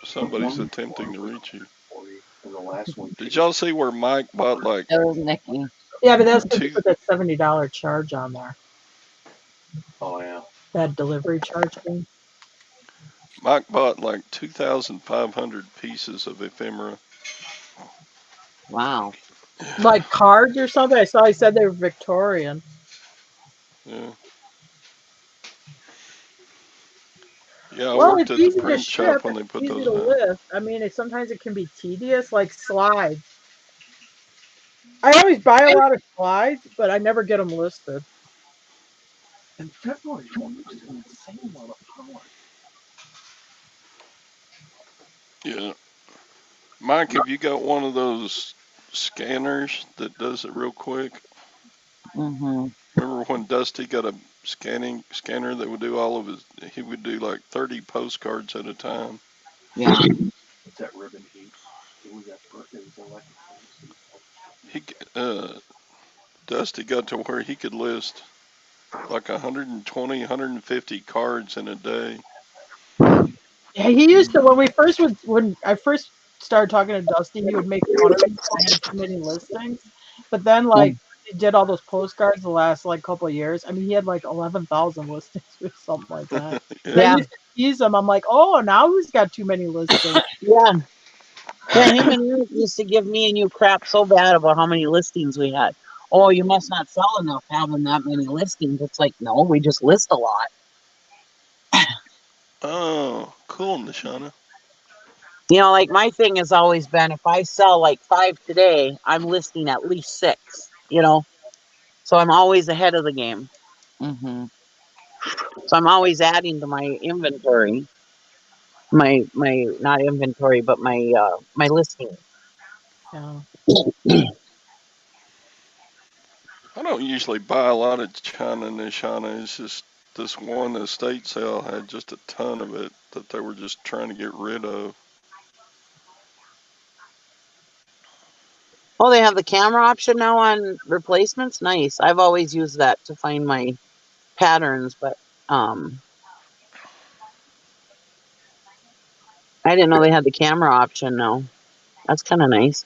Somebody's attempting to reach you. Did y'all see where Mike bought like That was Nikki. Yeah, but that's because you two? put that $70 charge on there. Oh yeah. That delivery charge thing. Mike bought like 2,500 pieces of ephemera. Wow. Like cards or something. I saw he said they were Victorian. Yeah, yeah. I Well, worked it's at the easy to print shop ship when and they it's put easy those to out. lift. I mean, sometimes it can be tedious, like slides. I always buy a lot of slides, but I never get them listed. In February, one used an insane amount of power. Yeah, Mike, have you got one of those scanners that does it real quick? Mm-hmm. Remember when Dusty got a scanner that would do all of his? He would do like 30 postcards at a time. Yeah. It's that ribbon heat. It was that it was electric. He Dusty got to where he could list like 120, 150 cards in a day. Yeah, he used to when I first started talking to Dusty, he would make fun of me because I had too many listings. But then Yeah. like he did all those postcards the last like couple of years. I mean, he had like 11,000 listings or something like that. And I Yeah. Yeah, used to tease him. I'm like, oh, now he's got too many listings. yeah, yeah. Him and Eric used to give me and you crap so bad about how many listings we had. Oh, you must not sell enough having that many listings. It's like, no, we just list a lot. Oh, cool, Nishana. Like my thing has always been if I sell like 5 today, I'm listing at least 6. So I'm always ahead of the game. Mm-hmm. So I'm always adding to my inventory. My not inventory, but my listing. Yeah. I don't usually buy a lot of China Nishana. It's just this one estate sale had just a ton of it that they were just trying to get rid of. Oh, they have the camera option now on replacements. Nice. I've always used that to find my patterns, but um, I didn't know they had the camera option now. That's kind of nice.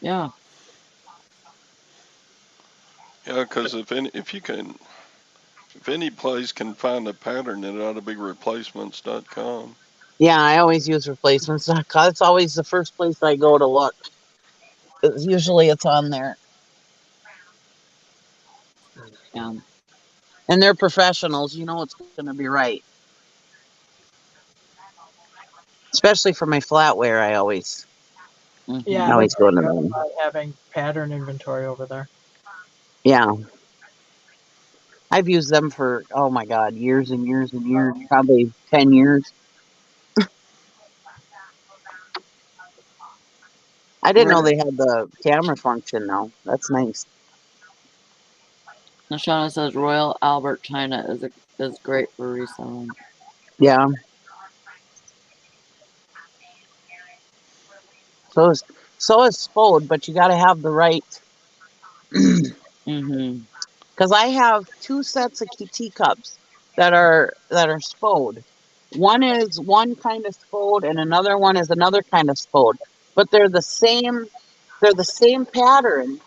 Yeah. Yeah, because if any place can find a pattern, it ought to be replacements.com. Yeah, I always use replacements. It's always the first place I go to look. Usually it's on there. Yeah. And they're professionals. You know it's going to be right. Especially for my flatware, I always Yeah, Mm-hmm. they always go tell to you them. about having pattern inventory over there. Yeah, I've used them for oh my god, years and years and years, probably 10 years. I didn't know Where they had the camera function though. That's nice. Shauna says Royal Albert China is great for reselling. Yeah. So is so is Spode, but you got to have the right. Mm-hmm. Because I have 2 sets of teacups that are Spode. One is one kind of Spode, and another one is another kind of Spode. But they're the same. They're the same pattern,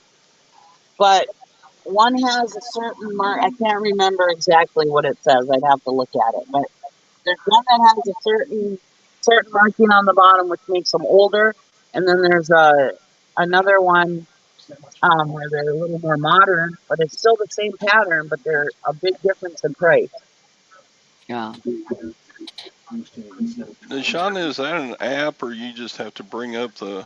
but one has a certain mark. I can't remember exactly what it says. I'd have to look at it. But there's one that has a certain marking on the bottom, which makes them older, and then there's another one where they're a little more modern, but it's still the same pattern, but they're a big difference in price. Yeah. Nishana, is that an app or you just have to bring up the?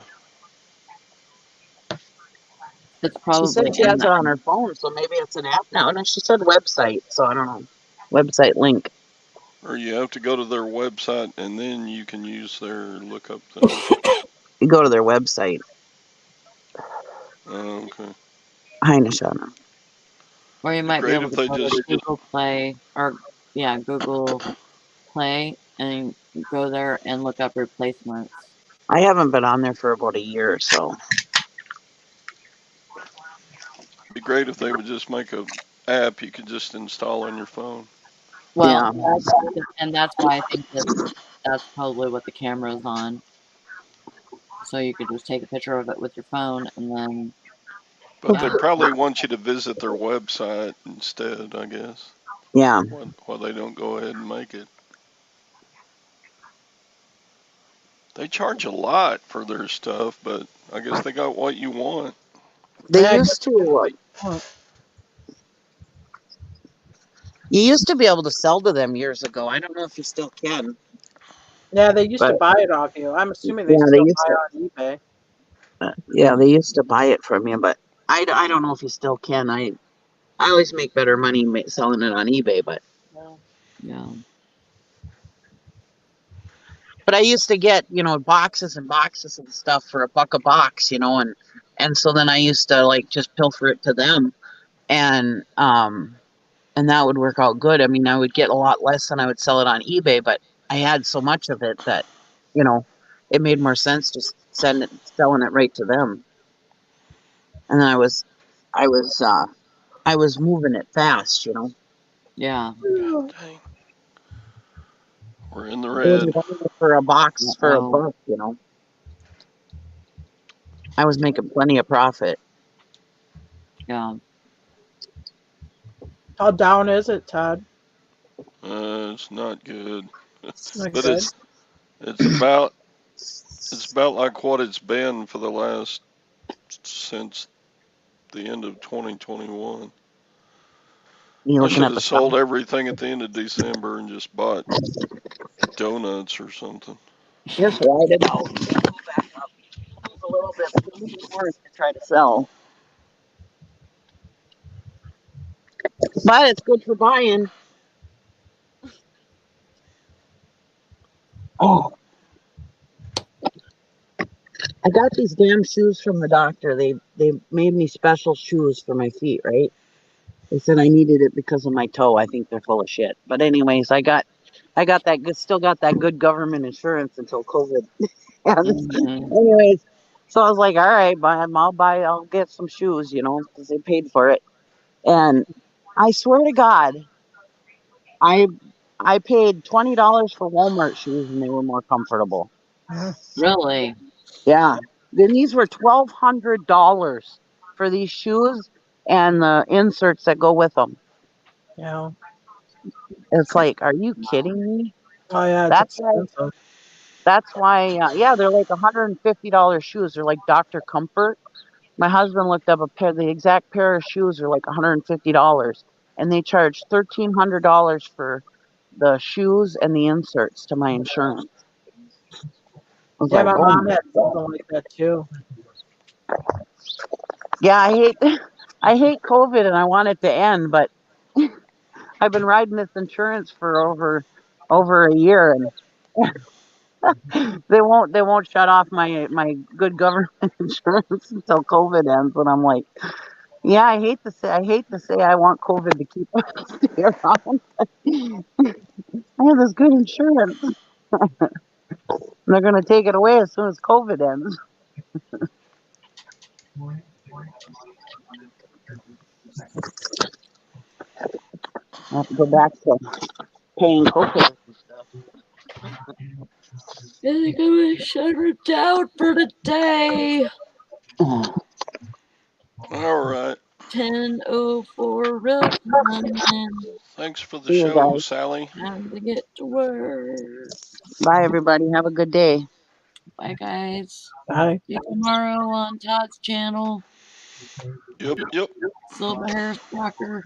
It's She said probably she in has it that. on her phone, so maybe it's an app now. And she said website, so I don't know. Website link. Or you have to go to their website and then you can use their lookup thing. You go to their website. Oh, okay. Hi, Nishana. Or you Be might be great able if to they go to just. Google Play or yeah, Google Play and go there and look up replacements. I haven't been on there for about a year or so. Be great if they would just make a app you could just install on your phone. Well, Yeah. and that's why I think that's probably what the camera's on. So you could just take a picture of it with your phone and then, But they yeah. probably want you to visit their website instead, I guess. Yeah. Why they don't go ahead and make it. They charge a lot for their stuff, but I guess they got what you want. They Yeah, I guess used to. You used to be able to sell to them years ago. I don't know if you still can. yeah, they used to But buy it off you. I'm assuming they yeah, they still used buy to. on eBay. Yeah, they used to buy it from you, but I don't know if you still can. I always make better money selling it on eBay, but Yeah. I used to get boxes and boxes of stuff for $1 a box, and so then I used to like just pilfer it to them, and that would work out good. I mean, I would get a lot less than I would sell it on eBay, but I had so much of it that you know it made more sense just selling it right to them, and then I was moving it fast. Yeah. Dang, we're in the I was red. buying it for a box for Uh-oh. $1. I was making plenty of profit. Yeah. How down is it, Todd? It's not good, Not but good. it's about like what it's been for the last since the end of 2021. You I looking should at the have stock? sold everything at the end of December and just bought donuts or something. Just ride it out. Go back up. Move a little bit, but then it's worth to try to sell. But it's good for buying. Oh, I got these damn shoes from the doctor. They made me special shoes for my feet, right? They said I needed it because of my toe. I think they're full of shit. But anyways, I got that good, still got that good government insurance until COVID. And Hmm. anyways, so I was like, all right, I'll get some shoes, because they paid for it. And I swear to God, I I paid $20 for Walmart shoes and they were more comfortable. Really? Yeah. Then these were $1,200 for these shoes and the inserts that go with them. Yeah. It's like, are you kidding me? Oh yeah, it's That's why. expensive. That's why. Yeah, they're like $150 shoes. They're like Dr. Comfort. My husband looked up the exact pair of shoes are like $150, and they charge $1,300 for the shoes and the inserts to my insurance. I was Yeah, like, my oh mom my had god. something like that too. Yeah, I hate I hate COVID and I want it to end, but I've been riding this insurance for over a year and they won't shut off my good government insurance until COVID ends. And I'm like, yeah, I hate to say I want COVID to keep stay around. I have this good insurance. And they're gonna take it away as soon as COVID ends. I have to go back to paying copay and stuff. I think I'm gonna shut her down for the day. All right. 10:04 real time. Thanks for the See you show, guys. Sally. Time to get to work. Bye, everybody. Have a good day. Bye, guys. Bye. See you tomorrow on Todd's channel, Yep, yep. Silver Hair Stalker.